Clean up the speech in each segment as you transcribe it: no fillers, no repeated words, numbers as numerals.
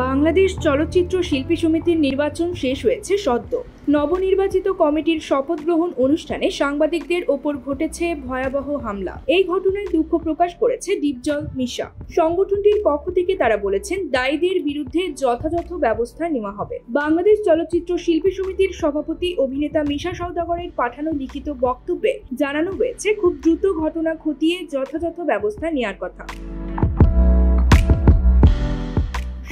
বাংলাদেশ চলচ্চিত্র শিল্পী সমিতির নির্বাচন শেষ হয়েছে সদ্য। নবনির্বাচিত কমিটির শপথ গ্রহণ অনুষ্ঠানে সাংবাদিকদের ওপর ঘটেছে ভয়াবহ হামলা। এই ঘটনায় দুঃখ প্রকাশ করেছে ডিপজল মিশা। সংগঠনটির পক্ষ থেকে তারা বলেছেন, দায়ীদের বিরুদ্ধে যথাযথ ব্যবস্থা নেওয়া হবে। বাংলাদেশ চলচ্চিত্র শিল্পী সমিতির সভাপতি অভিনেতা মিশা সওদাগরের পাঠানো লিখিত বক্তব্যে জানানো হয়েছে, খুব দ্রুত ঘটনা খতিয়ে যথাযথ ব্যবস্থা নেওয়ার কথা।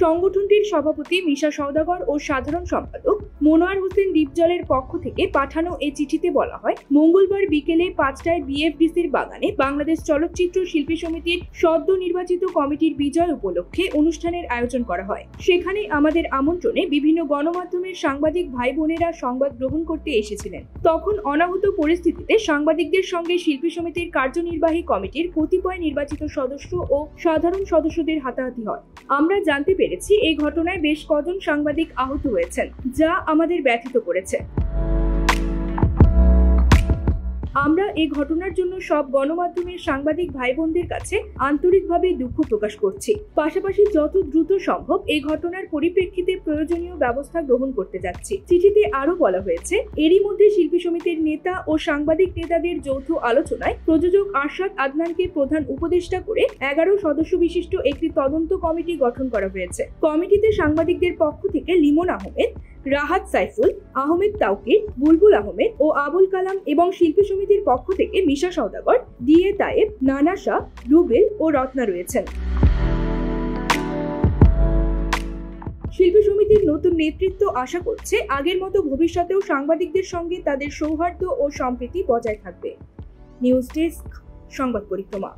সংগঠনটির সভাপতি মিশা সওদাগর ও সাধারণ সম্পাদক মনোয়ার হোসেন ডিপজলের পক্ষ থেকে পাঠানো এই চিঠিতে বলা হয়, মঙ্গলবার বিকেলে 5টায় বিএফডিসির বাগানে বাংলাদেশ চলচ্চিত্র শিল্পী সমিতির সদ্য নির্বাচিত কমিটির বিজয় উপলক্ষে অনুষ্ঠানের আয়োজন করা হয়। সেখানে আমাদের আমন্ত্রণে বিভিন্ন গণমাধ্যমের সাংবাদিক ভাই বোনেরা সংবাদ গ্রহণ করতে এসেছিলেন। তখন অনাহূত পরিস্থিতিতে সাংবাদিকদের সঙ্গে শিল্পী সমিতির কার্যনির্বাহী কমিটির কতিপয় নির্বাচিত সদস্য ও সাধারণ সদস্যদের হাতাহাতি হয়। আমরা জানতে পেরেছি এই ঘটনায় বেশ কজন সাংবাদিক আহত হয়েছেন, যা আমাদের ব্যথিত করেছে। আমরা এই ঘটনার জন্য সব গণমাধ্যমের সাংবাদিক ভাই বোনদের কাছে আন্তরিকভাবে দুঃখ প্রকাশ করছি। পাশাপাশি যত দ্রুত সম্ভব এই ঘটনার পরিপ্রেক্ষিতে প্রয়োজনীয় ব্যবস্থা গ্রহণ করতে যাচ্ছি। চিঠিতে আরো বলা হয়েছে, এরই মধ্যে শিল্পী সমিতির নেতা ও সাংবাদিক নেতাদের যৌথ আলোচনায় প্রযোজক আরশাদ আদনানকে প্রধান উপদেষ্টা করে 11 সদস্য বিশিষ্ট একটি তদন্ত কমিটি গঠন করা হয়েছে। কমিটিতে সাংবাদিকদের পক্ষ থেকে লিমন আহমেদ, রাহাত সাইফুল, আহমেদ তাওকির, বুলবুল আহমেদ ও আবুল কালাম এবং শিল্পী সমিতির পক্ষ থেকে মিশা সওদাগর, ডিএ তায়েব, নানা শাহ, রুবেল ও রত্না রয়েছেন। শিল্পী সমিতির নতুন নেতৃত্ব আশা করছে আগের মতো ভবিষ্যতেও সাংবাদিকদের সঙ্গে তাদের সৌহার্দ্য ও সম্প্রীতি বজায় থাকবে। নিউজ ডেস্ক, সংবাদ পরিক্রমা।